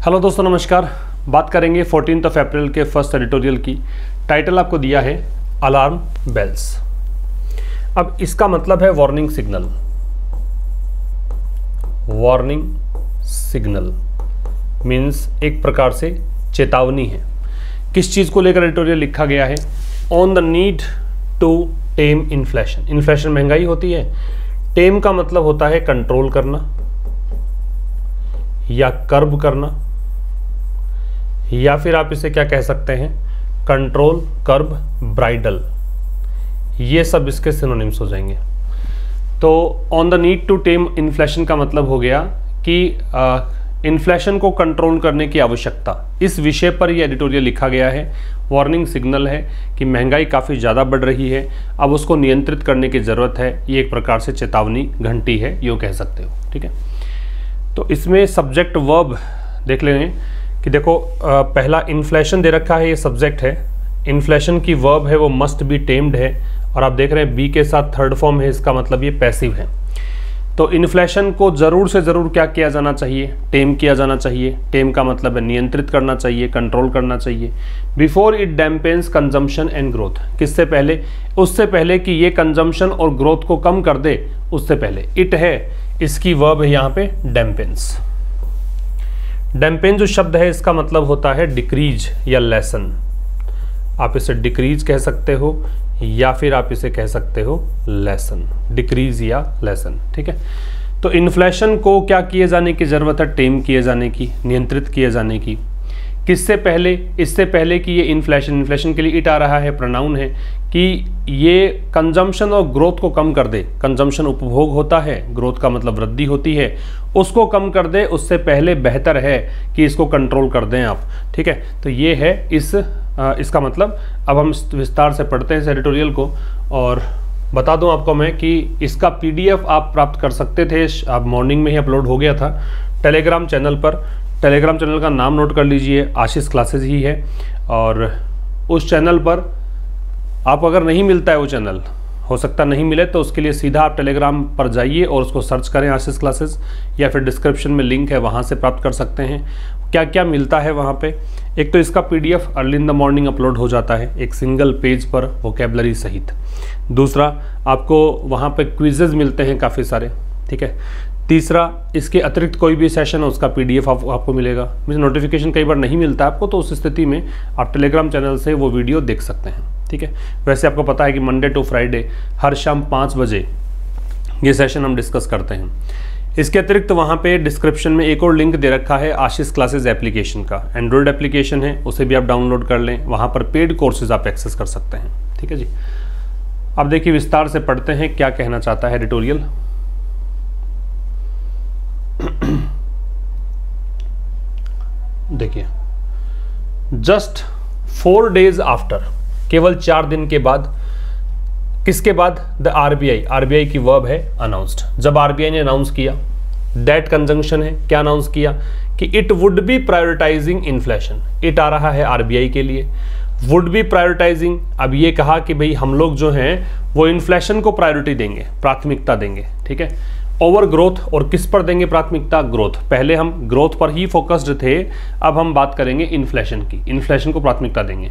Hello दोस्तों, नमस्कार। बात करेंगे 14 अप्रैल के फर्स्ट एडिटोरियल की। टाइटल आपको दिया है अलार्म बेल्स। अब इसका मतलब है warning signal. Warning signal means एक प्रकार से चेतावनी है। किस चीज़ को लेकर एडिटोरियल लिखा गया है? On the need to tame inflation. Inflation महंगाई होती है। टेम का मतलब होता है कंट्रोल करना या कर्ब करना, या फिर आप इसे क्या कह सकते हैं, कंट्रोल, कर्ब, ब्राइडल, ये सब इसके सिनोनिम्स हो जाएंगे। तो on the need to tame inflation का मतलब हो गया कि इन्फ्लेशन को कंट्रोल करने की आवश्यकता। इस विषय पर यह एडिटोरियल लिखा गया है। वार्निंग सिग्नल है कि महंगाई काफ़ी ज़्यादा बढ़ रही है, अब उसको नियंत्रित करने की ज़रूरत है। ये एक प्रकार से चेतावनी घंटी है, यूँ कह सकते हो। ठीक है, तो इसमें सब्जेक्ट वर्ब देख लेंगे कि देखो पहला इन्फ्लेशन दे रखा है, ये सब्जेक्ट है। इन्फ्लेशन की वर्ब है वो मस्ट बी टेम्ड है, और आप देख रहे हैं बी के साथ थर्ड फॉर्म है, इसका मतलब ये पैसिव है। तो इन्फ्लेशन को ज़रूर से ज़रूर क्या किया जाना चाहिए? टेम किया जाना चाहिए। टेम का मतलब है नियंत्रित करना चाहिए, कंट्रोल करना चाहिए। Before it dampens consumption and growth. किससे पहले? उससे पहले कि ये कंजम्पशन और ग्रोथ को कम कर दे, उससे पहले। इट है, इसकी वर्ब है यहाँ पे डैम्पेन्स। डैम्पेन जो शब्द है इसका मतलब होता है डिक्रीज या लेसन। आप इसे डिक्रीज कह सकते हो या फिर आप इसे कह सकते हो लेसन, डिक्रीज या लेसन। ठीक है, तो इन्फ्लेशन को क्या किए जाने की ज़रूरत है? टेम किए जाने की, नियंत्रित किए जाने की। किससे पहले? इससे पहले कि ये इन्फ्लेशन के लिए इट आ रहा है, प्रोनाउन है, कि ये कंजम्पशन और ग्रोथ को कम कर दे। कंजम्पशन उपभोग होता है, ग्रोथ का मतलब वृद्धि होती है, उसको कम कर दे उससे पहले बेहतर है कि इसको कंट्रोल कर दें आप। ठीक है, तो ये है इसका मतलब। अब हम विस्तार से पढ़ते हैं इस एडिटोरियल को, और बता दूं आपको मैं कि इसका PDF आप प्राप्त कर सकते थे। अब मॉर्निंग में ही अपलोड हो गया था टेलीग्राम चैनल पर। टेलीग्राम चैनल का नाम नोट कर लीजिए, आशीष क्लासेस ही है। और उस चैनल पर आप अगर नहीं मिलता है वो चैनल, हो सकता नहीं मिले, तो उसके लिए सीधा आप टेलीग्राम पर जाइए और उसको सर्च करें आशीष क्लासेस, या फिर डिस्क्रिप्शन में लिंक है, वहाँ से प्राप्त कर सकते हैं। क्या क्या मिलता है वहाँ पे? एक तो इसका PDF early in the morning upload हो जाता है, एक सिंगल पेज पर वोकैबुलरी सहित। दूसरा, आपको वहाँ पे क्विजेज मिलते हैं काफ़ी सारे। ठीक है, तीसरा, इसके अतिरिक्त कोई भी सेशन है उसका PDF आपको मिलेगा। मुझे नोटिफिकेशन कई बार नहीं मिलता आपको, तो उस स्थिति में आप टेलीग्राम चैनल से वो वीडियो देख सकते हैं। ठीक है, वैसे आपको पता है कि मंडे टू फ्राइडे हर शाम 5 बजे ये सेशन हम डिस्कस करते हैं। इसके अतिरिक्त वहाँ पे डिस्क्रिप्शन में एक और लिंक दे रखा है आशीष क्लासेस एप्लीकेशन का। एंड्रॉयड एप्लीकेशन है, उसे भी आप डाउनलोड कर लें, वहाँ पर पेड कोर्सेज आप एक्सेस कर सकते हैं। ठीक है जी, अब देखिए विस्तार से पढ़ते हैं क्या कहना चाहता है एडिटोरियल। देखिए, जस्ट 4 days आफ्टर, केवल 4 दिन के बाद। किसके बाद? द आरबीआई की वर्ब है अनाउंस्ड। जब आरबीआई ने अनाउंस किया, दैट कंजंक्शन है, क्या अनाउंस किया कि it would be prioritizing inflation. It आ रहा है आरबीआई के लिए, वुड बी प्रायोरिटाइजिंग। अब ये कहा कि भाई हम लोग जो हैं वो इन्फ्लेशन को प्रायोरिटी देंगे, प्राथमिकता देंगे। ठीक है, ओवर ग्रोथ। और किस पर देंगे प्राथमिकता? ग्रोथ। पहले हम ग्रोथ पर ही फोकस्ड थे, अब हम बात करेंगे इन्फ्लेशन की। इन्फ्लेशन को प्राथमिकता देंगे।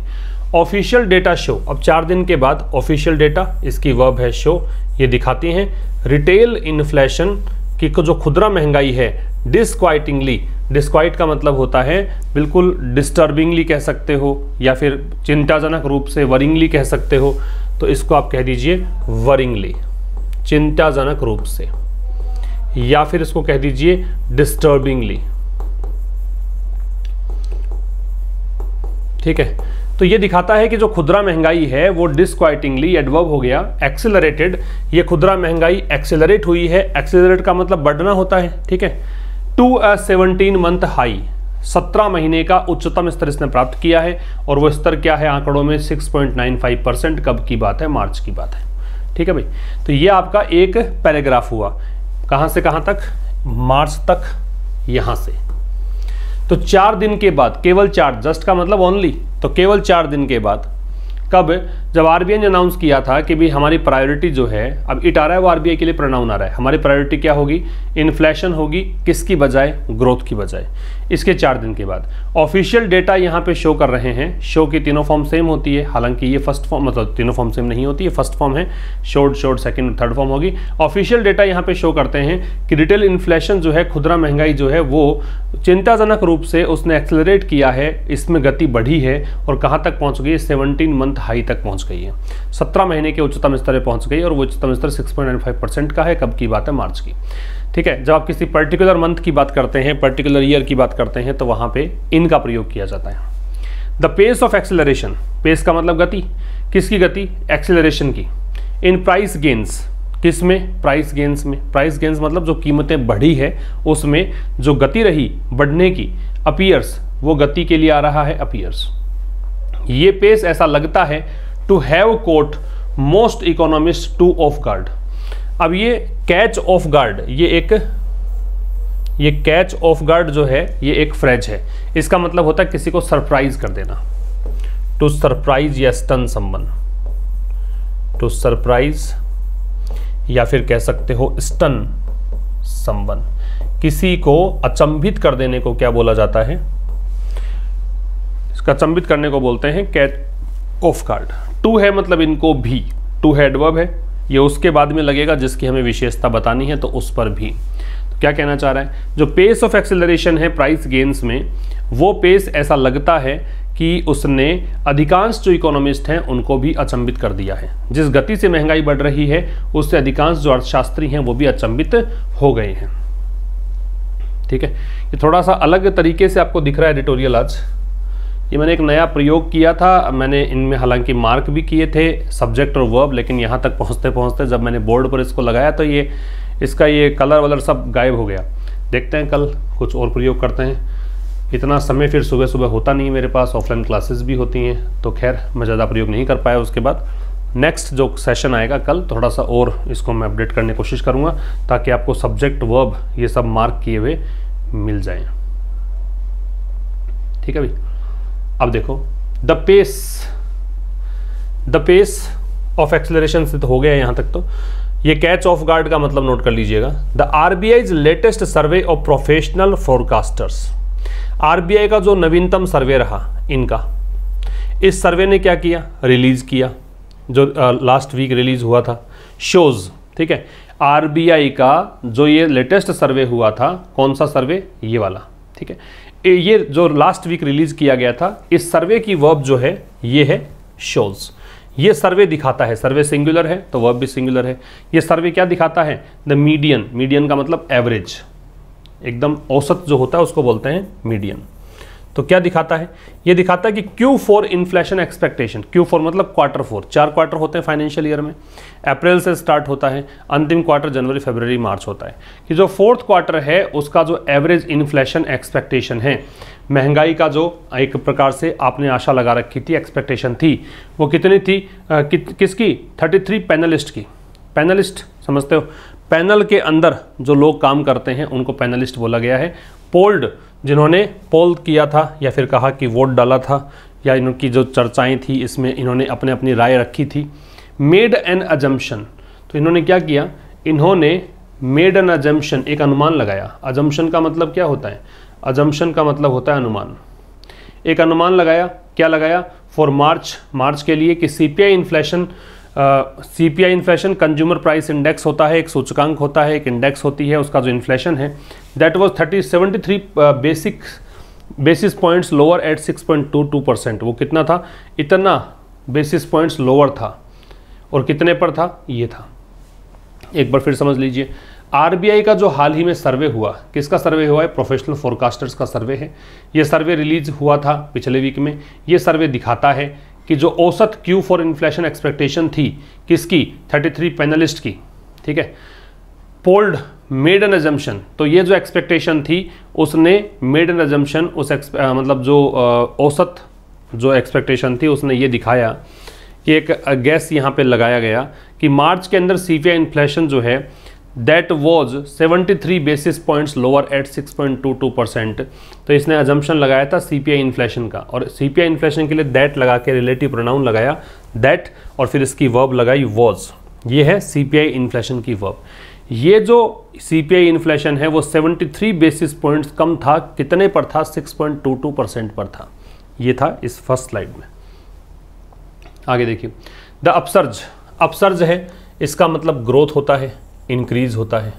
ऑफिशियल डेटा शो, अब 4 दिन के बाद ऑफिशियल डेटा, इसकी वर्ब है शो, ये दिखाती हैं रिटेल इन्फ्लेशन की जो खुदरा महंगाई है डिस्क्वाइटिंगली। डिस्क्वाइट का मतलब होता है बिल्कुल डिस्टर्बिंगली कह सकते हो, या फिर चिंताजनक रूप से, वरिंगली कह सकते हो। तो इसको आप कह दीजिए वरिंगली, चिंताजनक रूप से, या फिर इसको कह दीजिए डिस्टर्बिंगली। ठीक है, तो ये दिखाता है कि जो खुदरा महंगाई है वो डिस्क्वाइटिंगली, एडवर्ब हो गया, एक्सेलरेटेड। ये खुदरा महंगाई एक्सेलरेट हुई है। एक्सेलरेट का मतलब बढ़ना होता है। ठीक है, टू अ 17 month हाई, 17 महीने का उच्चतम स्तर इसने प्राप्त किया है। और वो स्तर क्या है आंकड़ों में? 6.95%। कब की बात है? मार्च की बात है। ठीक है भाई, तो ये आपका एक पैराग्राफ हुआ। कहाँ से कहाँ तक? मार्च तक, यहाँ से। तो 4 दिन के बाद, केवल 4, जस्ट का मतलब ओनली, तो केवल 4 दिन के बाद कब? जब आरबीआई ने अनाउंस किया था कि भाई हमारी प्रायोरिटी जो है, अब इट आ रहा है वो आरबीआई के लिए प्रोनाउन आ रहा है, हमारी प्रायोरिटी क्या होगी? इन्फ्लेशन होगी। किसकी बजाय? ग्रोथ की बजाय। इसके 4 दिन के बाद। ऑफिशियल डेटा यहाँ पे शो कर रहे हैं, शो की तीनों फॉर्म सेम होती है, हालांकि ये फर्स्ट फॉर्म मतलब तीनों फॉर्म सेम नहीं होती है, फर्स्ट फॉर्म है, शॉर्ट सेकंड थर्ड फॉर्म होगी। ऑफिशियल डेटा यहाँ पे शो करते हैं कि रिटेल इन्फ्लेशन जो है, खुदरा महंगाई जो है वो चिंताजनक रूप से उसने एक्सेलरेट किया है, इसमें गति बढ़ी है और कहाँ तक पहुँच गई है, 17 मंथ हाई तक पहुँच गई है, 17 महीने के उच्चतम स्तर पर पहुँच गई और वो उच्चतम स्तर 6.95% का है। कब की बात है, मार्च की। ठीक है, जब आप किसी पर्टिकुलर मंथ की बात करते हैं, पर्टिकुलर ईयर की बात करते हैं, तो वहां पे इनका प्रयोग किया जाता है। The pace of acceleration, pace का मतलब गति, किसकी गति, एक्सेलरेशन की, इन प्राइस गेन्स, किसमें, प्राइस गेन्स में। प्राइस गेन्स मतलब जो कीमतें बढ़ी है उसमें जो गति रही बढ़ने की, अपीयर्स, वो गति के लिए आ रहा है अपीयर्स। ये पेस ऐसा लगता है to have caught most economist to off guard. अब ये कैच ऑफ गार्ड, ये कैच ऑफ गार्ड जो है ये एक फ्रेज है, इसका मतलब होता है किसी को सरप्राइज कर देना, टू सरप्राइज या स्टन समवन, टू सरप्राइज या फिर कह सकते हो स्टन समवन। किसी को अचंभित कर देने को क्या बोला जाता है, इसका अचंभित करने को बोलते हैं कैच ऑफ गार्ड। टू है मतलब इनको भी, टू है एडवर्ब है, ये उसके बाद में लगेगा जिसकी हमें विशेषता बतानी है, तो उस पर भी। तो क्या कहना चाह रहा है, जो पेस ऑफ एक्सेलरेशन है प्राइस गेन्स में, वो पेस ऐसा लगता है कि उसने अधिकांश जो इकोनॉमिस्ट हैं उनको भी अचंभित कर दिया है। जिस गति से महंगाई बढ़ रही है उससे अधिकांश जो अर्थशास्त्री हैं वो भी अचंभित हो गए हैं। ठीक है, ये थोड़ा सा अलग तरीके से आपको दिख रहा है एडिटोरियल आज। ये मैंने एक नया प्रयोग किया था, मैंने इनमें हालांकि मार्क भी किए थे सब्जेक्ट और वर्ब, लेकिन यहाँ तक पहुँचते पहुँचते जब मैंने बोर्ड पर इसको लगाया तो ये इसका ये कलर वलर सब गायब हो गया। देखते हैं कल कुछ और प्रयोग करते हैं। इतना समय फिर सुबह सुबह होता नहीं है मेरे पास, ऑफलाइन क्लासेस भी होती हैं, तो खैर मैं ज़्यादा प्रयोग नहीं कर पाया। उसके बाद नेक्स्ट जो सेशन आएगा कल, थोड़ा सा और इसको मैं अपडेट करने की कोशिश करूँगा ताकि आपको सब्जेक्ट वर्ब ये सब मार्क किए हुए मिल जाएँ। ठीक है भाई, अब देखो द पेस ऑफ एक्सेलरेशन से तो हो गया यहाँ तक। तो ये कैच ऑफ गार्ड का मतलब नोट कर लीजिएगा। The RBI's latest survey of professional forecasters, RBI का जो नवीनतम सर्वे रहा इनका, इस सर्वे ने क्या किया, रिलीज किया, जो लास्ट वीक रिलीज हुआ था, शोज। ठीक है, आरबीआई का जो ये लेटेस्ट सर्वे हुआ था, कौन सा सर्वे, ये वाला। ठीक है, ये जो लास्ट वीक रिलीज किया गया था, इस सर्वे की वर्ब जो है ये है शोज। ये सर्वे दिखाता है, सर्वे सिंगुलर है तो वर्ब भी सिंगुलर है। ये सर्वे क्या दिखाता है, द मीडियन, मीडियन का मतलब एवरेज, एकदम औसत जो होता है उसको बोलते हैं मीडियन। तो क्या दिखाता है, ये दिखाता है कि Q4 इन्फ्लेशन एक्सपेक्टेशन, Q4 मतलब क्वार्टर 4, 4 क्वार्टर होते हैं फाइनेंशियल ईयर में, अप्रैल से स्टार्ट होता है, अंतिम क्वार्टर जनवरी फरवरी मार्च होता है, कि जो फोर्थ क्वार्टर है उसका जो एवरेज इन्फ्लेशन एक्सपेक्टेशन है, महंगाई का जो एक प्रकार से आपने आशा लगा रखी थी, एक्सपेक्टेशन थी, वो कितनी थी, किसकी, 33 पैनलिस्ट की। पैनलिस्ट समझते हो, पैनल के अंदर जो लोग काम करते हैं उनको पैनलिस्ट बोला गया है। पोल्ड, जिन्होंने पोल किया था या फिर कहा कि वोट डाला था, या इनकी जो चर्चाएं थी इसमें इन्होंने अपनी राय रखी थी। मेड एन अजम्पशन, तो इन्होंने क्या किया, इन्होंने मेड एन अजम्पशन, एक अनुमान लगाया। अजम्पशन का मतलब क्या होता है, अजम्पशन का मतलब होता है अनुमान। एक अनुमान लगाया, क्या लगाया, फॉर मार्च के लिए कि CPI inflation consumer price index होता है, एक सूचकांक होता है, एक इंडेक्स होती है, उसका जो इन्फ्लेशन है that was 73 basis points lower eight 6.22%। वो कितना था, इतना बेसिस पॉइंट्स लोअर था, और कितने पर था, ये था। एक बार फिर समझ लीजिए, आरबीआई का जो हाल ही में सर्वे हुआ, किसका सर्वे हुआ है, प्रोफेशनल फोरकास्टर्स का सर्वे है। ये सर्वे रिलीज हुआ था पिछले वीक में। ये सर्वे दिखाता है कि जो औसत Q4 इन्फ्लेशन एक्सपेक्टेशन थी किसकी, 33 पैनलिस्ट की, ठीक है, पोल्ड मेड एन अजम्पशन, तो ये जो एक्सपेक्टेशन थी उसने मेड एन अजम्पशन, उस मतलब जो औसत जो एक्सपेक्टेशन थी उसने ये दिखाया कि एक गैस यहाँ पे लगाया गया कि मार्च के अंदर सीपीआई इन्फ्लेशन जो है that was 73 basis points lower eight 6.22%। तो इसने अजम्पशन लगाया था सीपीआई इन्फ्लेशन का, और सीपीआई इन्फ्लेशन के लिए दैट लगा के रिलेटिव प्रोनाउन लगाया दैट, और फिर इसकी वर्ब लगाई वॉज। ये है सीपीआई इन्फ्लेशन की वर्ब। ये जो सीपीआई इन्फ्लेशन है वो 73 बेसिस पॉइंट्स कम था, कितने पर था? 6.22% पर था। ये था इस फर्स्ट स्लाइड में। आगे देखिए, द अपसर्ज, अपसर्ज है, इसका मतलब ग्रोथ होता है, इंक्रीज होता है,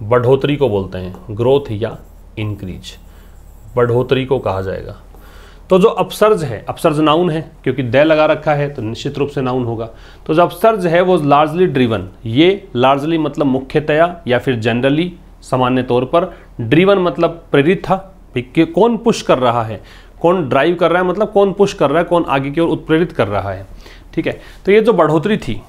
बढ़ोतरी को बोलते हैं, ग्रोथ या इंक्रीज, बढ़ोतरी को कहा जाएगा। तो जो अपसर्ज है, अपसर्ज नाउन है क्योंकि दे लगा रखा है तो निश्चित रूप से नाउन होगा। तो जो अपसर्ज है वो लार्जली ड्रिवन, ये लार्जली मतलब मुख्यतया या फिर जनरली सामान्य तौर पर, ड्रिवन मतलब प्रेरित था कि कौन पुश कर रहा है, कौन ड्राइव कर रहा है, मतलब कौन पुश कर रहा है, कौन आगे की ओर उत्प्रेरित कर रहा है। ठीक है, तो ये जो बढ़ोतरी थी,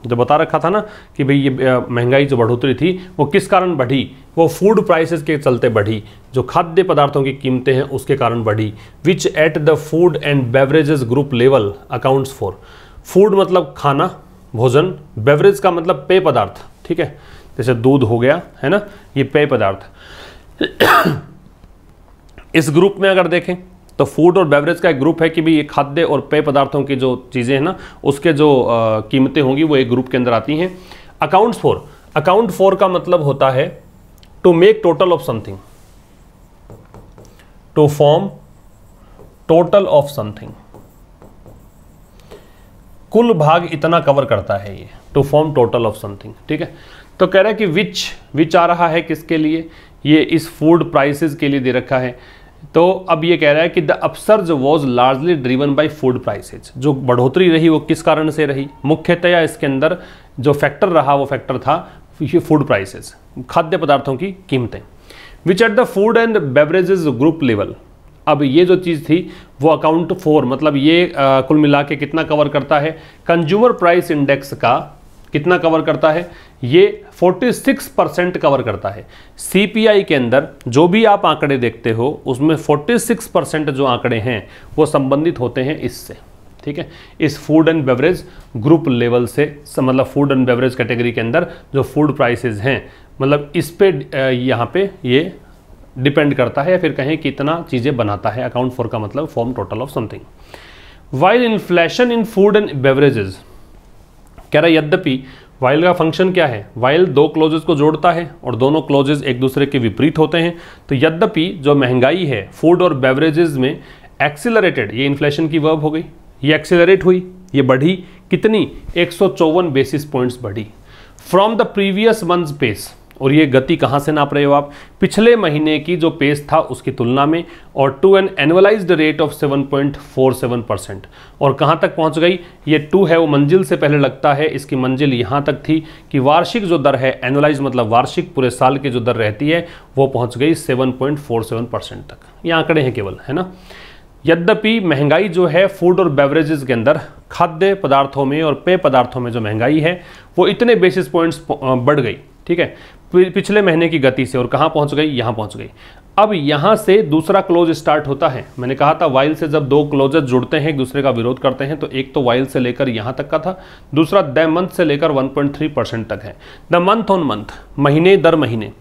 जो बता रखा था ना कि भाई ये महंगाई जो बढ़ोतरी थी वो किस कारण बढ़ी, वो फूड प्राइसेस के चलते बढ़ी, जो खाद्य पदार्थों की कीमतें हैं उसके कारण बढ़ी। Which at the food and beverages group level accounts for, food मतलब खाना, भोजन, बेवरेज का मतलब पेय पदार्थ, ठीक है, जैसे दूध हो गया है ना, ये पेय पदार्थ। इस ग्रुप में अगर देखें तो फूड और बेवरेज का एक ग्रुप है कि भाई ये खाद्य और पेय पदार्थों की जो चीज़ें हैं ना उसके जो कीमतें होंगी वो एक ग्रुप के अंदर आती हैं। अकाउंट्स फॉर, अकाउंट फॉर का मतलब होता है to make total of something, to form total of something, कुल भाग इतना कवर करता है ये, to form total of something. ठीक है, तो कह रहा है कि विच आ रहा है किसके लिए, ये इस फूड प्राइसेस के लिए दे रखा है। तो अब ये कह रहा है कि the upsurge was largely driven by food prices, जो बढ़ोतरी रही वो किस कारण से रही, मुख्यतया इसके अंदर जो फैक्टर रहा वो फैक्टर था फूड प्राइसेस, खाद्य पदार्थों की कीमतें। Which at the food and beverages group level, अब ये जो चीज़ थी वो अकाउंट फॉर मतलब ये कुल मिला के कितना कवर करता है, कंज्यूमर प्राइस इंडेक्स का कितना कवर करता है, ये 46% कवर करता है। सीपीआई के अंदर जो भी आप आंकड़े देखते हो उसमें 46% जो आंकड़े हैं वो संबंधित होते हैं इससे। ठीक है, इस food and beverage group level से, मतलब फूड एंड बेवरेज कैटेगरी के अंदर जो फूड प्राइसेस हैं, मतलब इस पे यहाँ पे ये डिपेंड करता है, या फिर कहें कितना चीज़ें बनाता है। अकाउंट फॉर का मतलब form total of something. While inflation in food and beverages, कह रहा है यद्यपि, वाइल का फंक्शन क्या है, वाइल दो क्लोजेस को जोड़ता है और दोनों क्लोजेस एक दूसरे के विपरीत होते हैं। तो यद्यपि जो महंगाई है फूड और बेवरेजेस में एक्सिलरेटेड, ये इन्फ्लेशन की वर्ब हो गई, ये एक्सिलरेट हुई, ये बढ़ी कितनी, 154 बेसिस पॉइंट्स बढ़ी from the previous month's pace. और ये गति कहाँ से नाप रहे हो आप, पिछले महीने की जो पेस था उसकी तुलना में, और to an annualized rate of 7.47%। और कहाँ तक पहुँच गई, ये 2 है वो मंजिल से पहले लगता है, इसकी मंजिल यहाँ तक थी कि वार्षिक जो दर है, एनुअलाइज मतलब वार्षिक पूरे साल की जो दर रहती है वो पहुँच गई 7.47% तक। ये आंकड़े हैं केवल, है ना। यद्यपि महंगाई जो है फूड और बेवरेजेस के अंदर, खाद्य पदार्थों में और पेय पदार्थों में जो महंगाई है वो इतने बेसिस पॉइंट्स बढ़ गई, ठीक है, पिछले महीने की गति से, और कहाँ पहुँच गई, यहाँ पहुँच गई। अब यहाँ से दूसरा क्लोज स्टार्ट होता है। मैंने कहा था वाइल से जब दो क्लोजेस जुड़ते हैं एक दूसरे का विरोध करते हैं, तो एक तो वाइल से लेकर यहाँ तक का था, दूसरा द मंथ से लेकर 1.3% तक है। द मंथ ऑन मंथ, महीने दर महीने।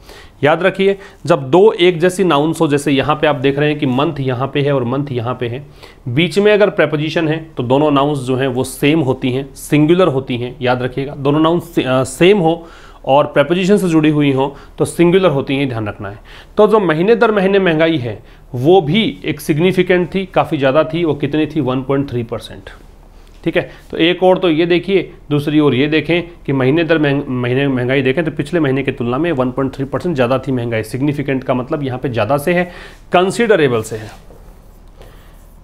याद रखिए जब दो एक जैसी नाउन्स हो, जैसे यहाँ पे आप देख रहे हैं कि मंथ यहाँ पे है और मंथ यहाँ पे है, बीच में अगर प्रेपोजिशन है तो दोनों नाउन्स जो हैं वो सेम होती हैं, सिंगुलर होती हैं। याद रखिएगा, दोनों नाउन्स सेम हो और प्रेपोजिशन से जुड़ी हुई हो तो सिंगुलर होती हैं, ध्यान रखना है। तो जो महीने दर महीने महंगाई है वो भी एक सिग्निफिकेंट थी, काफ़ी ज़्यादा थी। वो कितनी थी, 1.3%। ठीक है, तो एक और तो ये देखिए, दूसरी ओर ये देखें कि महीने दर महीने महंगाई देखें तो पिछले महीने की तुलना में 1.3% ज़्यादा थी महंगाई। सिग्निफिकेंट का मतलब यहाँ पे ज़्यादा से है, कंसिडरेबल से है,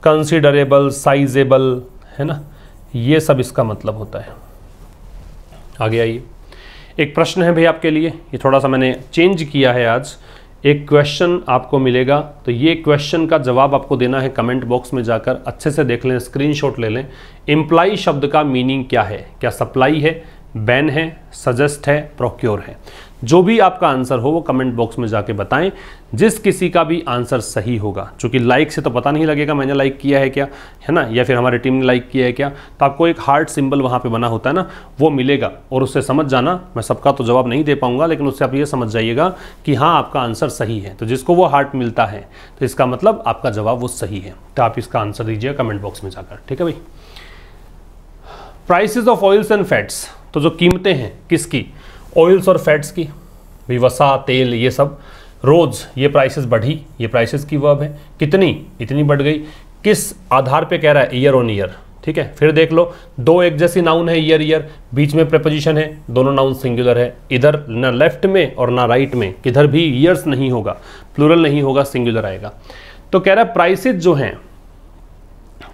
कंसिडरेबल, साइजेबल, है ना, ये सब इसका मतलब होता है। आगे आइए, एक प्रश्न है भाई आपके लिए, ये थोड़ा सा मैंने चेंज किया है आज। एक क्वेश्चन आपको मिलेगा, तो ये क्वेश्चन का जवाब आपको देना है कमेंट बॉक्स में जाकर। अच्छे से देख लें, स्क्रीनशॉट ले लें। इम्प्लाई शब्द का मीनिंग क्या है, क्या सप्लाई है, बैन है, सजेस्ट है, प्रोक्योर है। जो भी आपका आंसर हो वो कमेंट बॉक्स में जाके बताएं। जिस किसी का भी आंसर सही होगा, चूंकि लाइक से तो पता नहीं लगेगा मैंने लाइक किया है क्या, है ना, या फिर हमारी टीम ने लाइक किया है क्या, तो आपको एक हार्ट सिंबल वहाँ पे बना होता है ना, वो मिलेगा। और उससे समझ जाना, मैं सबका तो जवाब नहीं दे पाऊंगा, लेकिन उससे आप ये समझ जाइएगा कि हाँ आपका आंसर सही है। तो जिसको वो हार्ट मिलता है तो इसका मतलब आपका जवाब वो सही है। तो आप इसका आंसर दीजिएगा कमेंट बॉक्स में जाकर, ठीक है भाई। Prices of oils and fats, तो जो कीमतें हैं किसकी, ऑयल्स और फैट्स की भी, वसा, तेल, ये सब रोज ये प्राइसेस बढ़ी, ये प्राइसेस की वर्ब है। कितनी? इतनी बढ़ गई। किस आधार पे कह रहा है? Year on year. ठीक है, फिर देख लो, दो एक जैसी नाउन है ईयर ईयर, बीच में प्रेपोजिशन है, दोनों नाउन सिंगुलर है, इधर ना लेफ्ट में और ना राइट में किधर भी ईयर्स नहीं होगा, प्लूरल नहीं होगा, सिंगुलर आएगा। तो कह रहा है प्राइसेस जो हैं,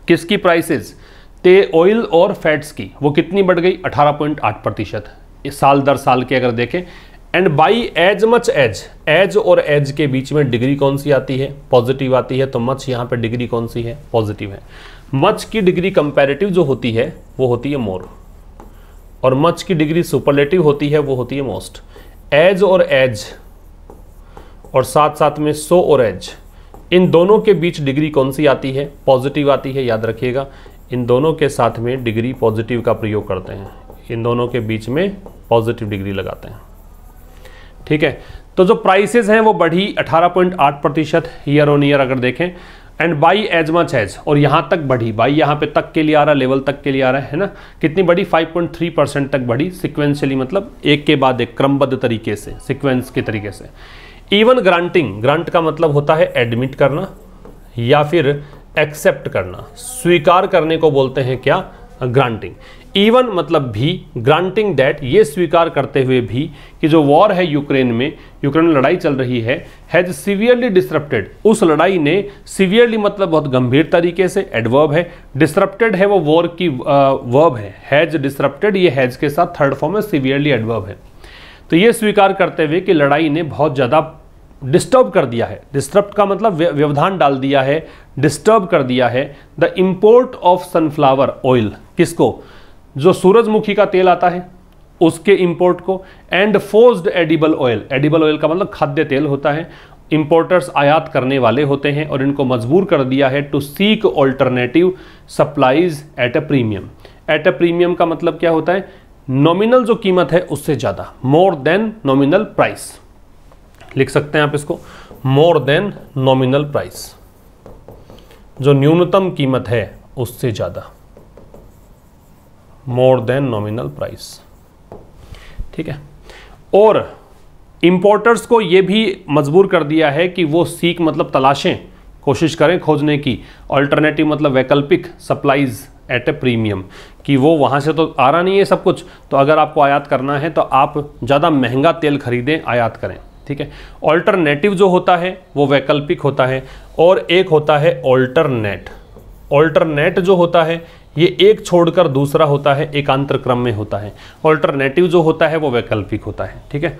किसकी प्राइसेस? ते ऑयल और फैट्स की, वो कितनी बढ़ गई? 18.8%, साल दर साल के अगर देखें। And by as much as, as और एज के बीच में डिग्री कौन सी आती है? पॉजिटिव आती है। तो मच यहाँ पे डिग्री कौन सी है? पॉजिटिव है। मच की डिग्री कंपैरेटिव जो होती है वो होती है मोर, और मच की डिग्री सुपरलेटिव होती है, वो होती है मोस्ट। एज और एज और साथ साथ में सो और एज, इन दोनों के बीच डिग्री कौन सी आती है? पॉजिटिव आती है, याद रखिएगा। इन दोनों के साथ में डिग्री पॉजिटिव का प्रयोग करते हैं, इन दोनों के बीच में पॉजिटिव डिग्री लगाते हैं। ठीक है, तो जो प्राइसेस हैं वो बढ़ी 18.8% ईयर ऑन ईयर अगर देखें। And by as much as, और यहाँ तक बढ़ी, बाई यहाँ पे तक के लिए आ रहा है, लेवल तक के लिए आ रहा है ना। कितनी बढ़ी? 5.3% तक बढ़ी सिक्वेंशियली, मतलब एक के बाद एक क्रमबद्ध तरीके से, सिक्वेंस के तरीके से। इवन ग्रांटिंग, ग्रांट का मतलब होता है एडमिट करना या फिर एक्सेप्ट करना, स्वीकार करने को बोलते हैं क्या? ग्रांटिंग। इवन मतलब भी, ग्रांटिंग दैट, ये स्वीकार करते हुए भी कि जो वॉर है यूक्रेन में लड़ाई चल रही है, हैज सीवियरली डिसरप्टेड, उस लड़ाई ने, सीवियरली मतलब बहुत गंभीर तरीके से, एडवर्ब है, डिसरप्टेड है वो वॉर की वर्ब है, हैज डिसरप्टेड, ये हैज के साथ थर्ड फॉर्म है, सीवियरली एडवर्ब है। तो ये स्वीकार करते हुए कि लड़ाई ने बहुत ज़्यादा डिस्टर्ब कर दिया है, डिस्टर्ब का मतलब व्यवधान डाल दिया है, डिस्टर्ब कर दिया है, the import of sunflower oil, किसको? जो सूरजमुखी का तेल आता है उसके इंपोर्ट को, and forced edible oil, edible oil का मतलब खाद्य तेल होता है, इंपोर्टर्स आयात करने वाले होते हैं, और इनको मजबूर कर दिया है to seek alternative supplies at a premium. At a premium का मतलब क्या होता है? नॉमिनल जो कीमत है उससे ज़्यादा, मोर देन नॉमिनल प्राइस, लिख सकते हैं आप इसको, मोर देन नॉमिनल प्राइस, जो न्यूनतम कीमत है उससे ज़्यादा, मोर देन नॉमिनल प्राइस। ठीक है, और इंपोर्टर्स को ये भी मजबूर कर दिया है कि वो सीक मतलब तलाशें, कोशिश करें खोजने की, अल्टरनेटिव मतलब वैकल्पिक, सप्लाईज एट ए प्रीमियम, कि वो वहाँ से तो आ रहा नहीं है सब कुछ, तो अगर आपको आयात करना है तो आप ज़्यादा महंगा तेल खरीदें, आयात करें। ठीक है, ऑल्टरनेटिव जो होता है वो वैकल्पिक होता है, और एक होता है ऑल्टरनेट। ऑल्टरनेट जो होता है ये एक छोड़कर दूसरा होता है, एकांतर क्रम में होता है। ऑल्टरनेटिव जो होता है वो वैकल्पिक होता है। ठीक है,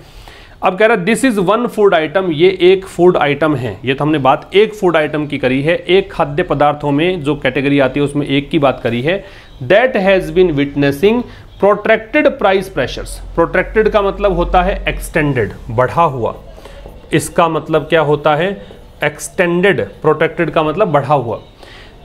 अब कह रहा है this is one food item, ये एक फूड आइटम है। ये तो हमने बात एक फूड आइटम की करी है, एक खाद्य पदार्थों में जो कैटेगरी आती है उसमें एक की बात करी है। That has been witnessing protracted price pressures. Protracted का मतलब होता है एक्सटेंडेड, बढ़ा हुआ। इसका मतलब क्या होता है? एक्सटेंडेड। प्रोट्रैक्टेड का मतलब बढ़ा हुआ।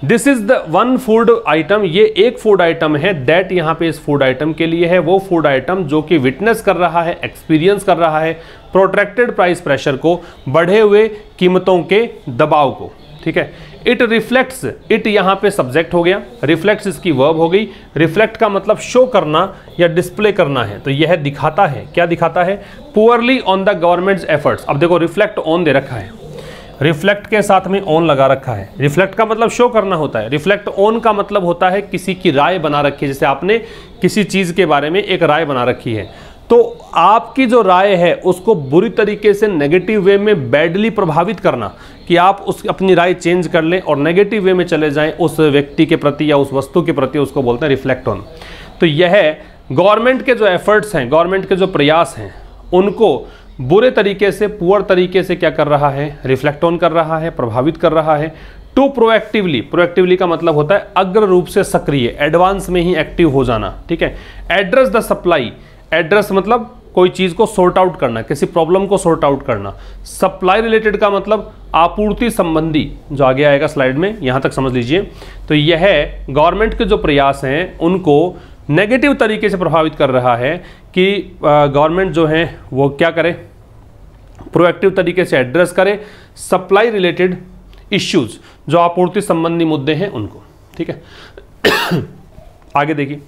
This is the one food item, ये एक फूड आइटम है। दैट यहाँ पे इस फूड आइटम के लिए है, वो फूड आइटम जो कि विटनेस कर रहा है, एक्सपीरियंस कर रहा है प्रोट्रैक्टेड प्राइस प्रेशर को, बढ़े हुए कीमतों के दबाव को। ठीक है, इट रिफ्लेक्ट्स, इट यहाँ पे सब्जेक्ट हो गया, रिफ्लेक्ट्स इसकी वर्ब हो गई। रिफ्लेक्ट का मतलब शो करना या डिस्प्ले करना है, तो यह दिखाता है। क्या दिखाता है? Poorly on the governments efforts. अब देखो रिफ्लेक्ट ऑन दे रखा है, रिफ्लेक्ट के साथ में ऑन लगा रखा है। रिफ्लेक्ट का मतलब शो करना होता है, रिफ्लेक्ट ऑन का मतलब होता है किसी की राय बना रखी है। जैसे आपने किसी चीज़ के बारे में एक राय बना रखी है, तो आपकी जो राय है उसको बुरी तरीके से नेगेटिव वे में बैडली प्रभावित करना, कि आप उस अपनी राय चेंज कर लें और नेगेटिव वे में चले जाएं उस व्यक्ति के प्रति या उस वस्तु के प्रति, उसको बोलते हैं रिफ्लेक्ट ऑन। तो यह गवर्नमेंट के जो एफर्ट्स हैं, गवर्नमेंट के जो प्रयास हैं, उनको बुरे तरीके से, पुअर तरीके से क्या कर रहा है? रिफ्लेक्ट ऑन कर रहा है, प्रभावित कर रहा है। टू प्रोएक्टिवली, प्रोएक्टिवली का मतलब होता है अग्र रूप से सक्रिय, एडवांस में ही एक्टिव हो जाना। ठीक है, एड्रेस द सप्लाई, एड्रेस मतलब कोई चीज़ को सॉर्ट आउट करना, किसी प्रॉब्लम को सॉर्ट आउट करना। सप्लाई रिलेटेड का मतलब आपूर्ति संबंधी, जो आगे आएगा स्लाइड में, यहाँ तक समझ लीजिए। तो यह गवर्नमेंट के जो प्रयास हैं उनको नेगेटिव तरीके से प्रभावित कर रहा है कि गवर्नमेंट जो है वो क्या करे? प्रोएक्टिव तरीके से एड्रेस करे सप्लाई रिलेटेड इश्यूज, जो आपूर्ति संबंधी मुद्दे हैं उनको। ठीक है, आगे देखिए,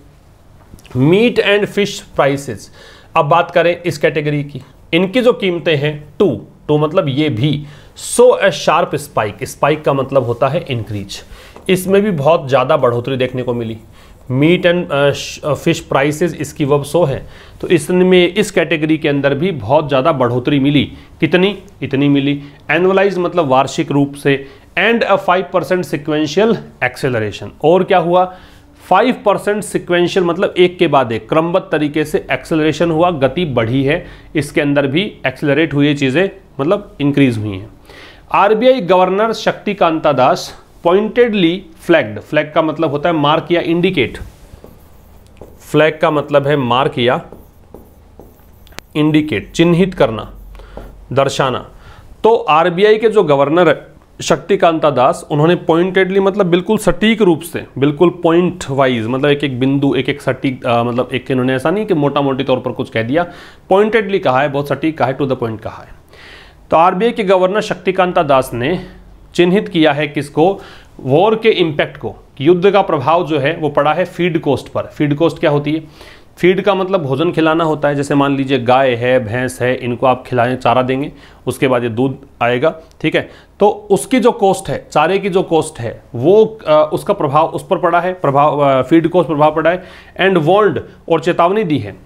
मीट एंड फिश प्राइसेस। अब बात करें इस कैटेगरी की, इनकी जो कीमतें हैं टू मतलब ये भी सो ए शार्प स्पाइक, स्पाइक का मतलब होता है इंक्रीज, इसमें भी बहुत ज़्यादा बढ़ोतरी देखने को मिली। मीट एंड फिश प्राइसेस इसकी वर्ब सो है, तो इसमें इस कैटेगरी के अंदर भी बहुत ज़्यादा बढ़ोतरी मिली। कितनी? इतनी मिली। एनुअलाइज मतलब वार्षिक रूप से, एंड अ 5% सिक्वेंशियल एक्सेलरेशन, और क्या हुआ? 5% सिक्वेंशियल मतलब एक के बाद एक क्रमबद्ध तरीके से एक्सेलरेशन हुआ, गति बढ़ी है, इसके अंदर भी एक्सेलरेट हुई चीज़ें मतलब इंक्रीज हुई हैं। आरबीआई गवर्नर शक्तिकांता दास पॉइंटेडली फ्लैग्ड, फ्लैग का मतलब होता है मार्क या इंडिकेट, फ्लैग का मतलब है मार्क या इंडिकेट, चिन्हित करना, दर्शाना। तो आरबीआई के जो गवर्नर है शक्तिकांता दास, उन्होंने पॉइंटेडली मतलब बिल्कुल सटीक रूप से, बिल्कुल पॉइंट वाइज मतलब एक एक बिंदु, एक एक सटीक मतलब एक, इन्होंने ऐसा नहीं कि मोटा मोटी तौर पर कुछ कह दिया, पॉइंटेडली कहा है, बहुत सटीक कहा है, टू द पॉइंट कहा है। तो आरबीआई के गवर्नर शक्तिकांता दास ने चिन्हित किया है किसको? वॉर के इम्पैक्ट को, युद्ध का प्रभाव जो है वो पड़ा है फीड कोस्ट पर। फीड कोस्ट क्या होती है? फीड का मतलब भोजन खिलाना होता है, जैसे मान लीजिए गाय है, भैंस है, इनको आप खिलाएं, चारा देंगे, उसके बाद ये दूध आएगा, ठीक है, तो उसकी जो कॉस्ट है, चारे की जो कॉस्ट है, वो उसका प्रभाव उस पर पड़ा है, प्रभाव फीड कोस्ट प्रभाव पड़ा है। एंड वार्न्ड, और चेतावनी दी है।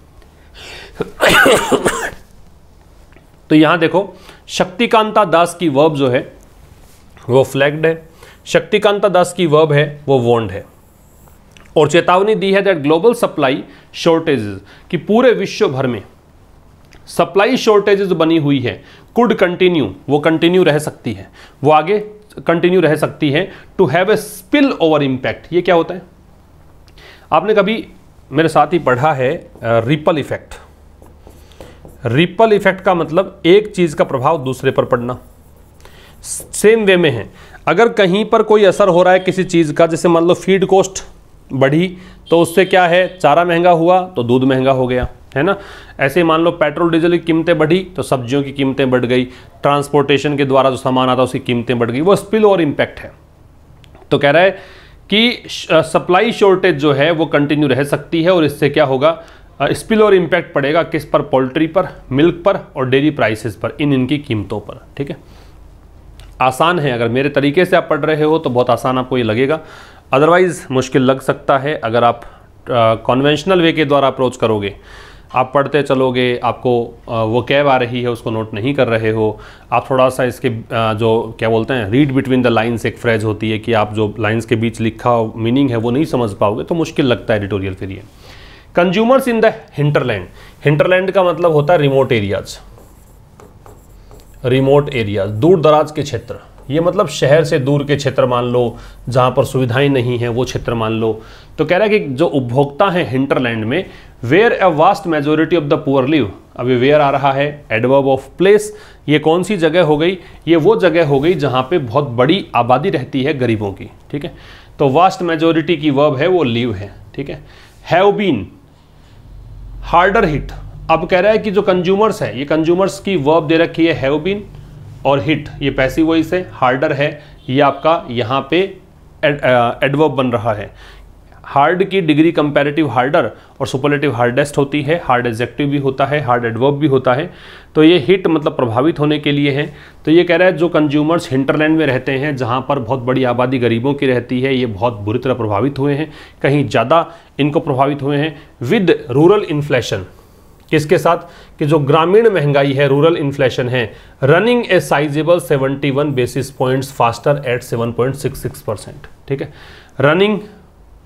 तो यहां देखो शक्तिकांता दास की वर्ब जो है वो फ्लैग्ड है, शक्तिकांता दास की वर्ब है वो वार्न्ड है, और चेतावनी दी है दैट ग्लोबल सप्लाई शॉर्टेजेस, कि पूरे विश्व भर में सप्लाई शॉर्टेजेस बनी हुई है, कुड कंटिन्यू, वो कंटिन्यू रह सकती है, वो आगे कंटिन्यू रह सकती है, to have a spill over impact. ये क्या होता है? आपने कभी मेरे साथ ही पढ़ा है रिपल इफेक्ट। रिपल इफेक्ट का मतलब एक चीज का प्रभाव दूसरे पर पड़ना। सेम वे में है, अगर कहीं पर कोई असर हो रहा है किसी चीज का, जैसे मान लो फीड कॉस्ट बढ़ी तो उससे क्या है? चारा महंगा हुआ तो दूध महंगा हो गया, है ना। ऐसे ही मान लो पेट्रोल डीजल की कीमतें बढ़ी तो सब्जियों की कीमतें बढ़ गई, ट्रांसपोर्टेशन के द्वारा जो सामान आता उसकी कीमतें बढ़ गई, वो स्पिल ओवर इम्पैक्ट है। तो कह रहा है कि सप्लाई शॉर्टेज जो है वो कंटिन्यू रह सकती है, और इससे क्या होगा? स्पिल ओवर इम्पैक्ट पड़ेगा किस पर? पोल्ट्री पर, मिल्क पर और डेयरी प्राइसेस पर, इनकी कीमतों पर। ठीक है, आसान है, अगर मेरे तरीके से आप पढ़ रहे हो तो बहुत आसान आपको ये लगेगा, अदरवाइज मुश्किल लग सकता है। अगर आप कन्वेंशनल वे के द्वारा अप्रोच करोगे, आप पढ़ते चलोगे, आपको वो कैब आ रही है उसको नोट नहीं कर रहे हो, आप थोड़ा सा इसके जो क्या बोलते हैं रीड बिटवीन द लाइंस एक फ्रेज होती है कि आप जो लाइंस के बीच लिखा मीनिंग है वो नहीं समझ पाओगे तो मुश्किल लगता है एडिटोरियल। फिर ये consumers in the hinterland, hinterland का मतलब होता है रिमोट एरियाज, रिमोट एरियाज, दूर दराज के क्षेत्र। ये मतलब शहर से दूर के क्षेत्र मान लो, जहाँ पर सुविधाएं नहीं हैं वो क्षेत्र मान लो। तो कह रहा है कि जो उपभोक्ता हैं हिंटरलैंड में, where a vast majority of the poor live, अभी वेयर आ रहा है एडवर्ब ऑफ प्लेस, ये कौन सी जगह हो गई? ये वो जगह हो गई जहाँ पे बहुत बड़ी आबादी रहती है गरीबों की। ठीक है, तो वास्ट मेजोरिटी की वर्ब है वो लिव है। ठीक है, हैव बीन हार्डर हिट, अब कह रहा है कि जो कंज्यूमर्स है, ये कंज्यूमर्स की वर्ब दे रखी है हैव बीन, और हिट ये पैसिव वॉइस है, हार्डर है ये आपका यहाँ पे एडवर्ब बन रहा है। हार्ड की डिग्री कंपैरेटिव हार्डर और सुपरलेटिव हार्डेस्ट होती है, हार्ड एडजेक्टिव भी होता है, हार्ड एडवर्ब भी होता है। तो ये हिट मतलब प्रभावित होने के लिए है। तो ये कह रहा है जो कंज्यूमर्स हिंटरलैंड में रहते हैं, जहाँ पर बहुत बड़ी आबादी गरीबों की रहती है, ये बहुत बुरी तरह प्रभावित हुए हैं, कहीं ज़्यादा इनको प्रभावित हुए हैं। विद रूरल इन्फ्लेशन, किसके साथ? कि जो ग्रामीण महंगाई है, रूरल इन्फ्लेशन है, running a sizable 71 basis points faster at 7.66%। ठीक है, रनिंग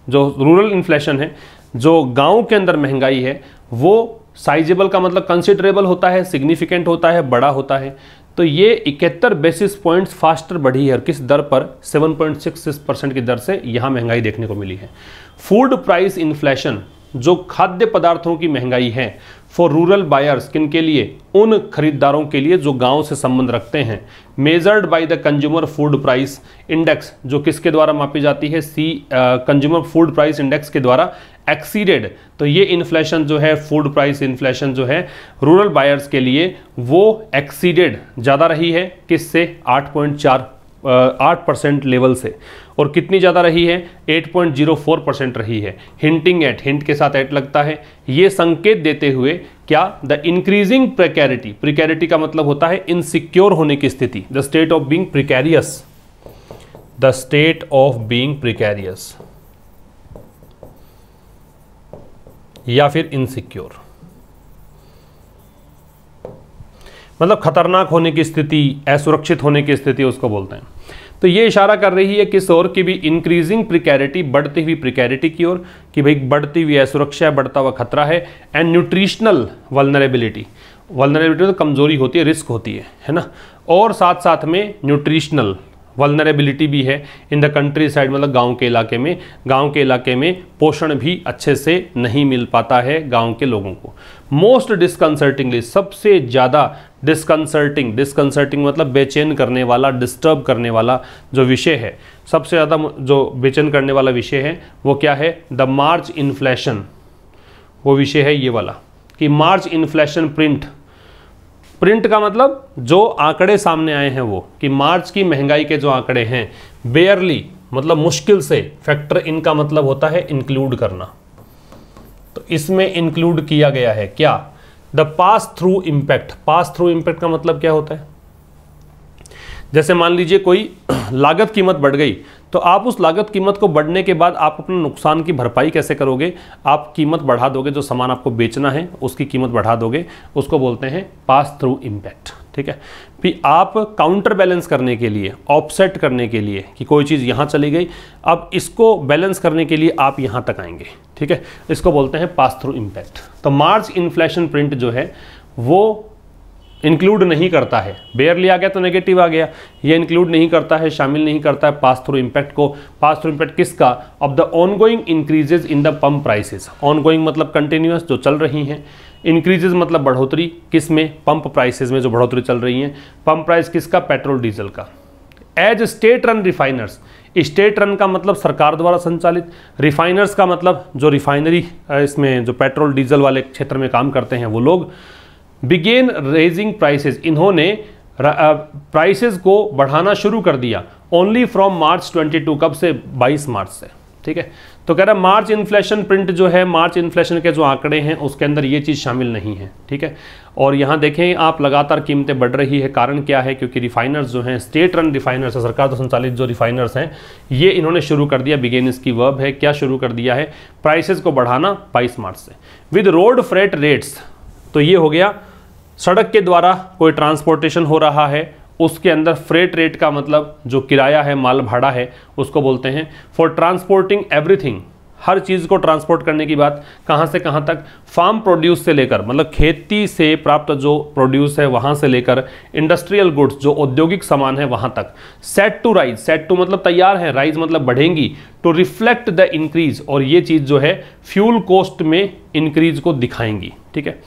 जो रूरल इन्फ्लेशन है, जो गांव के अंदर महंगाई है, वो साइजेबल का मतलब कंसिडरेबल होता है, सिग्निफिकेंट होता है, बड़ा होता है। तो ये 71 बेसिस पॉइंट्स फास्टर बढ़ी है, और किस दर पर? 7.66% की दर से यहाँ महंगाई देखने को मिली है। फूड प्राइस इन्फ्लेशन, जो खाद्य पदार्थों की महंगाई है, फॉर रूरल बायर्स, किन के लिए? उन खरीदारों के लिए जो गांव से संबंध रखते हैं। Measured by the consumer food price index, जो किसके द्वारा मापी जाती है? कंज्यूमर फूड प्राइस इंडेक्स के द्वारा एक्सीडेड। तो ये इन्फ्लेशन जो है, फूड प्राइस इन्फ्लेशन जो है रूरल बायर्स के लिए, वो एक्सीडेड ज़्यादा रही है, किससे? 8.4 8% लेवल से, और कितनी ज़्यादा रही है 8.04% रही है। हिंटिंग एट, हिंट के साथ एट लगता है, ये संकेत देते हुए क्या, द इंक्रीजिंग प्रिकैरिटी, प्रिकैरिटी का मतलब होता है इनसिक्योर होने की स्थिति, the state of being precarious, the state of being precarious या फिर इनसिक्योर, मतलब खतरनाक होने की स्थिति, असुरक्षित होने की स्थिति उसको बोलते हैं। तो ये इशारा कर रही है किस ओर की भी, इंक्रीजिंग प्रिकैरिटी, बढ़ती हुई प्रिकैरिटी की ओर, कि भाई बढ़ती हुई असुरक्षा, बढ़ता हुआ खतरा है। एंड न्यूट्रिशनल वल्नरेबिलिटी, वल्नरेबिलिटी तो कमजोरी होती है, रिस्क होती है ना, और साथ साथ में न्यूट्रिशनल वल्नरेबिलिटी भी है इन द कंट्री साइड, मतलब गांव के इलाके में पोषण भी अच्छे से नहीं मिल पाता है गांव के लोगों को। मोस्ट डिस्कंसर्टिंगली, सबसे ज़्यादा डिस्कंसर्टिंग मतलब बेचैन करने वाला, डिस्टर्ब करने वाला जो विषय है, सबसे ज़्यादा जो बेचैन करने वाला विषय है वो क्या है, द मार्च इन्फ्लेशन, वो विषय है ये वाला, कि मार्च इन्फ्लेशन प्रिंट का मतलब जो आंकड़े सामने आए हैं वो, कि मार्च की महंगाई के जो आंकड़े हैं, बेयरली मतलब मुश्किल से, फैक्टर इन का मतलब होता है इंक्लूड करना, तो इसमें इंक्लूड किया गया है क्या, the pass through impact. Pass through impact का मतलब क्या होता है, जैसे मान लीजिए कोई लागत कीमत बढ़ गई, तो आप उस लागत कीमत को बढ़ने के बाद आप अपने नुकसान की भरपाई कैसे करोगे, आप कीमत बढ़ा दोगे, जो सामान आपको बेचना है उसकी कीमत बढ़ा दोगे, उसको बोलते हैं पास थ्रू इम्पैक्ट। ठीक है, फिर आप काउंटर बैलेंस करने के लिए, ऑफसेट करने के लिए, कि कोई चीज़ यहाँ चली गई, अब इसको बैलेंस करने के लिए आप यहाँ तक आएंगे। ठीक है, इसको बोलते हैं पास थ्रू इम्पैक्ट। तो मार्च इन्फ्लेशन प्रिंट जो है वो इंक्लूड नहीं करता है, बेयरली आ गया तो नेगेटिव आ गया, ये इंक्लूड नहीं करता है, शामिल नहीं करता है पास थ्रू इम्पैक्ट को। पास थ्रू इम्पैक्ट किसका, of the ongoing increases in the pump prices. Ongoing मतलब कंटिन्यूअस, जो चल रही हैं, इंक्रीजेज मतलब बढ़ोतरी, किस में, पंप प्राइसेस में जो बढ़ोतरी चल रही है। पंप प्राइस किसका, पेट्रोल डीजल का। As state run refiners, state run का मतलब सरकार द्वारा संचालित, रिफाइनर्स का मतलब जो रिफाइनरी इसमें जो पेट्रोल डीजल वाले क्षेत्र में काम करते हैं वो लोग, बिगेन रेजिंग प्राइसेस, इन्होंने प्राइसेस को बढ़ाना शुरू कर दिया, ओनली फ्रॉम मार्च 22, कब से, 22 मार्च से। ठीक है, तो कह रहा है मार्च इन्फ्लेशन प्रिंट जो है, मार्च इन्फ्लेशन के जो आंकड़े हैं उसके अंदर ये चीज़ शामिल नहीं है। ठीक है, और यहाँ देखें आप, लगातार कीमतें बढ़ रही है, कारण क्या है, क्योंकि रिफाइनर्स जो हैं, स्टेट रन रिफाइनर्स है, सरकार द्वारा संचालित जो रिफाइनर्स हैं, ये इन्होंने शुरू कर दिया, बिगेन इसकी वर्ब है, क्या शुरू कर दिया है, प्राइसेस को बढ़ाना 22 मार्च से। विद रोड फ्रेट रेट्स, तो ये हो गया सड़क के द्वारा कोई ट्रांसपोर्टेशन हो रहा है, उसके अंदर फ्रेट रेट का मतलब जो किराया है, माल भाड़ा है, उसको बोलते हैं। फॉर ट्रांसपोर्टिंग एवरीथिंग, हर चीज़ को ट्रांसपोर्ट करने की बात, कहाँ से कहाँ तक, फार्म प्रोड्यूस से लेकर, मतलब खेती से प्राप्त जो प्रोड्यूस है वहाँ से लेकर, इंडस्ट्रियल गुड्स जो औद्योगिक सामान है वहाँ तक। Set to rise, set to मतलब तैयार है, राइज मतलब बढ़ेंगी, टू रिफ्लेक्ट द इंक्रीज, और ये चीज़ जो है फ्यूल कॉस्ट में इंक्रीज को दिखाएंगी। ठीक है,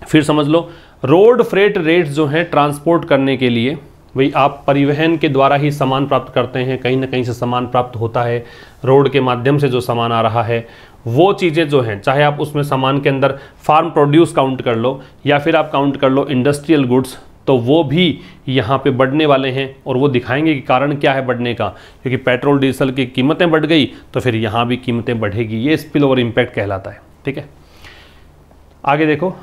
फिर समझ लो, रोड फ्रेट रेट्स जो हैं ट्रांसपोर्ट करने के लिए, भाई आप परिवहन के द्वारा ही सामान प्राप्त करते हैं, कहीं ना कहीं से सामान प्राप्त होता है, रोड के माध्यम से जो सामान आ रहा है, वो चीज़ें जो हैं, चाहे आप उसमें सामान के अंदर फार्म प्रोड्यूस काउंट कर लो या फिर आप काउंट कर लो इंडस्ट्रियल गुड्स, तो वो भी यहाँ पे बढ़ने वाले हैं, और वो दिखाएंगे कि कारण क्या है बढ़ने का, क्योंकि पेट्रोल डीजल की कीमतें बढ़ गई तो फिर यहाँ भी कीमतें बढ़ेगी, ये स्पिल ओवर इम्पैक्ट कहलाता है। ठीक है, आगे देखो,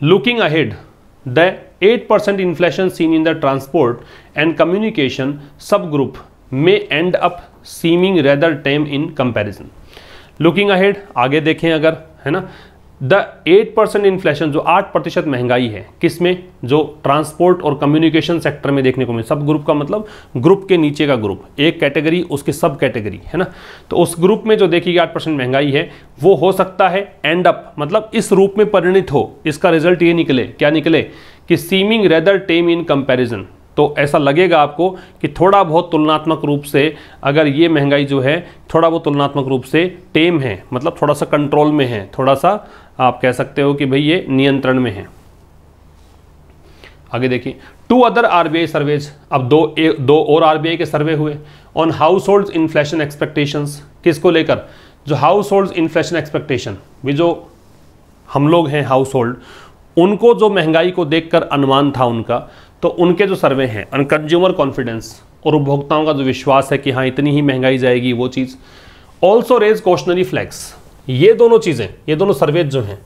looking ahead, the 8% inflation seen in the transport and communication subgroup may end up seeming rather tame in comparison. Looking ahead, आगे देखें अगर, है ना, द 8% इन्फ्लेशन, जो 8% महंगाई है, किसमें, जो ट्रांसपोर्ट और कम्युनिकेशन सेक्टर में देखने को मिले। सब ग्रुप का मतलब ग्रुप के नीचे का ग्रुप, एक कैटेगरी उसके सब कैटेगरी, है ना, तो उस ग्रुप में जो देखिए 8% महंगाई है, वो हो सकता है एंड अप, मतलब इस रूप में परिणित हो, इसका रिजल्ट ये निकले, क्या निकले, कि seeming rather tame in comparison. तो ऐसा लगेगा आपको कि थोड़ा बहुत तुलनात्मक रूप से, अगर ये महंगाई जो है थोड़ा बहुत तुलनात्मक रूप से टेम है, मतलब थोड़ा सा कंट्रोल में है, थोड़ा सा आप कह सकते हो कि भाई ये नियंत्रण में है। आगे देखिए, 2 अदर आरबीआई सर्वेज, अब दो और आरबीआई के सर्वे हुए on house hold inflation expectations, किसको लेकर, जो हाउस होल्ड इन्फ्लेशन एक्सपेक्टेशन, भी जो हम लोग हैं हाउस होल्ड, उनको जो महंगाई को देखकर अनुमान था उनका, तो उनके जो सर्वे हैं ऑन कंज्यूमर कॉन्फिडेंस और उपभोक्ताओं का जो विश्वास है कि हाँ इतनी ही महंगाई जाएगी, वो चीज़। ऑल्सो रेज कॉशनरी फ्लैग्स, ये दोनों चीज़ें, ये दोनों सर्वेज जो हैं,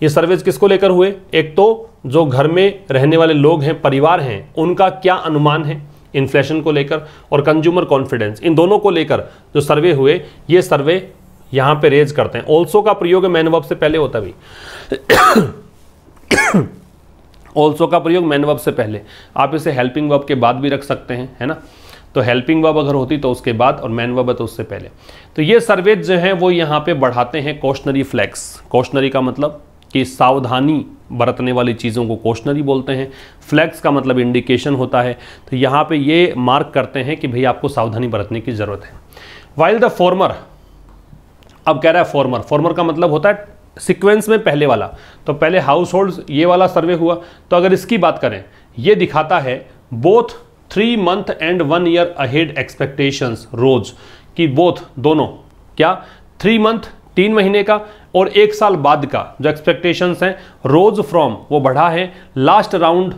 ये सर्वेज किसको लेकर हुए? एक तो जो घर में रहने वाले लोग हैं, परिवार हैं, उनका क्या अनुमान है इन्फ्लेशन को लेकर, और कंज्यूमर कॉन्फिडेंस, इन दोनों को लेकर जो सर्वे हुए, ये सर्वे यहाँ पे रेज करते हैं। ऑल्सो का प्रयोग मैन वर्ब से पहले होता भी ऑल्सो का प्रयोग मैन वर्ब से पहले, आप इसे हेल्पिंग वर्ब के बाद भी रख सकते हैं, है ना। तो हेल्पिंग वर्ब अगर होती तो उसके बाद, और मैन वर्ब है तो उससे पहले। तो ये सर्वेज जो हैं वो यहाँ पे बढ़ाते हैं कॉशनरी फ्लैग्स। कॉशनरी का मतलब कि सावधानी बरतने वाली चीज़ों को कॉशनरी बोलते हैं। फ्लैग्स का मतलब इंडिकेशन होता है। तो यहाँ पे ये मार्क करते हैं कि भाई आपको सावधानी बरतने की ज़रूरत है। वाइल द फॉर्मर, अब कह रहा है फॉर्मर, फॉर्मर का मतलब होता है सीक्वेंस में पहले वाला। तो पहले हाउस होल्ड ये वाला सर्वे हुआ, तो अगर इसकी बात करें, ये दिखाता है both 3 month and 1 year ahead expectations rose, कि बोथ दोनों क्या 3 month 3 महीने का और 1 साल बाद का जो एक्सपेक्टेशंस हैं रोज फ्रॉम, वो बढ़ा है लास्ट राउंड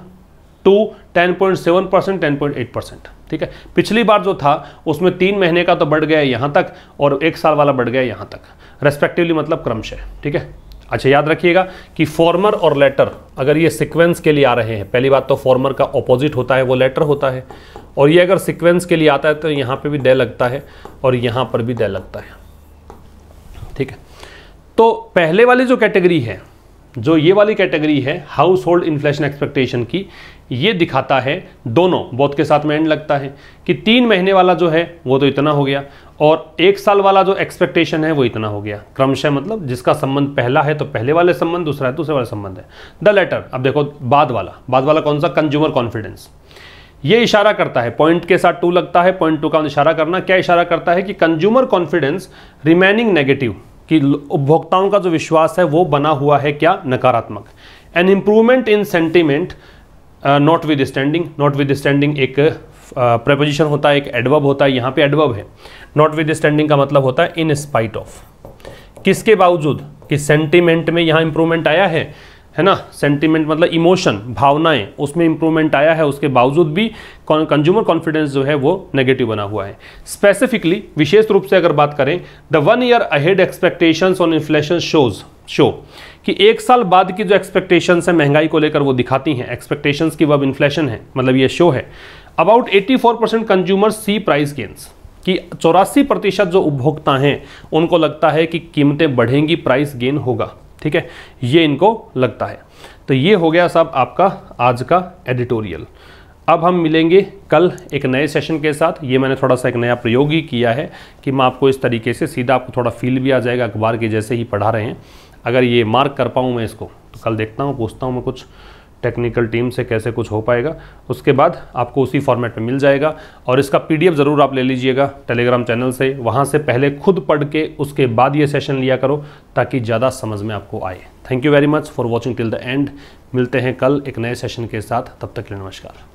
टू 10.7%, 10.8%। ठीक है, पिछली बार जो था उसमें 3 महीने का तो बढ़ गया यहाँ तक और 1 साल वाला बढ़ गया यहाँ तक, रेस्पेक्टिवली, मतलब क्रमशः। ठीक है, अच्छा याद रखिएगा कि फॉर्मर और लेटर अगर ये सीक्वेंस के लिए आ रहे हैं, पहली बात तो फॉर्मर का ऑपोजिट होता है वो लेटर होता है, और ये अगर सीक्वेंस के लिए आता है तो यहाँ पे भी दे लगता है और यहाँ पर भी दे लगता है। ठीक है, तो पहले वाली जो कैटेगरी है, जो ये वाली कैटेगरी है हाउस होल्ड इन्फ्लेशन एक्सपेक्टेशन की, ये दिखाता है दोनों, बोथ के साथ में एंड लगता है कि 3 महीने वाला जो है वो तो इतना हो गया और 1 साल वाला जो एक्सपेक्टेशन है वो इतना हो गया, क्रमशः, मतलब जिसका संबंध पहला है तो पहले वाले संबंध, दूसरा है दूसरे वाले संबंध है। द लेटर, अब देखो बाद वाला कौन सा? Consumer confidence. ये इशारा करता है, पॉइंट के साथ टू लगता है, पॉइंट टू का इशारा करना, क्या इशारा करता है कि कंज्यूमर कॉन्फिडेंस रिमेनिंग नेगेटिव, कि उपभोक्ताओं का जो विश्वास है वो बना हुआ है क्या? नकारात्मक। An improvement in sentiment not with standing एक प्रेपोजिशन होता है, एक एडवर्ब होता है, यहाँ पे एडवर्ब है। नॉट विद स्टैंडिंग का मतलब होता है इन स्पाइट ऑफ, किसके बावजूद, कि सेंटिमेंट में यहाँ इंप्रूवमेंट आया है ना। सेंटिमेंट मतलब इमोशन, भावनाएं, उसमें इंप्रूवमेंट आया है, उसके बावजूद भी कंज्यूमर कॉन्फिडेंस जो है वो नेगेटिव बना हुआ है। स्पेसिफिकली, विशेष रूप से अगर बात करें, the 1 year ahead expectations on inflation show कि 1 साल बाद की जो एक्सपेक्टेशंस है महंगाई को लेकर वो दिखाती हैं, एक्सपेक्टेशंस की वर्ब इन्फ्लेशन है, मतलब ये शो है। About 84% consumer C price gains, कि 84% जो उपभोक्ता हैं उनको लगता है कि कीमतें बढ़ेंगी, प्राइस गेन होगा। ठीक है, ये इनको लगता है। तो ये हो गया सब आपका आज का एडिटोरियल। अब हम मिलेंगे कल एक नए सेशन के साथ। ये मैंने थोड़ा सा एक नया प्रयोग ही किया है कि मैं आपको इस तरीके से सीधा, आपको थोड़ा फील भी आ जाएगा अखबार के जैसे ही पढ़ा रहे हैं। अगर ये मार्क कर पाऊँ मैं इसको, तो कल देखता हूँ, पूछता हूँ मैं कुछ टेक्निकल टीम से कैसे कुछ हो पाएगा, उसके बाद आपको उसी फॉर्मेट में मिल जाएगा। और इसका PDF ज़रूर आप ले लीजिएगा टेलीग्राम चैनल से, वहाँ से पहले खुद पढ़ के उसके बाद ये सेशन लिया करो ताकि ज़्यादा समझ में आपको आए। Thank you very much for watching till the end. मिलते हैं कल एक नए सेशन के साथ, तब तक के लिए नमस्कार।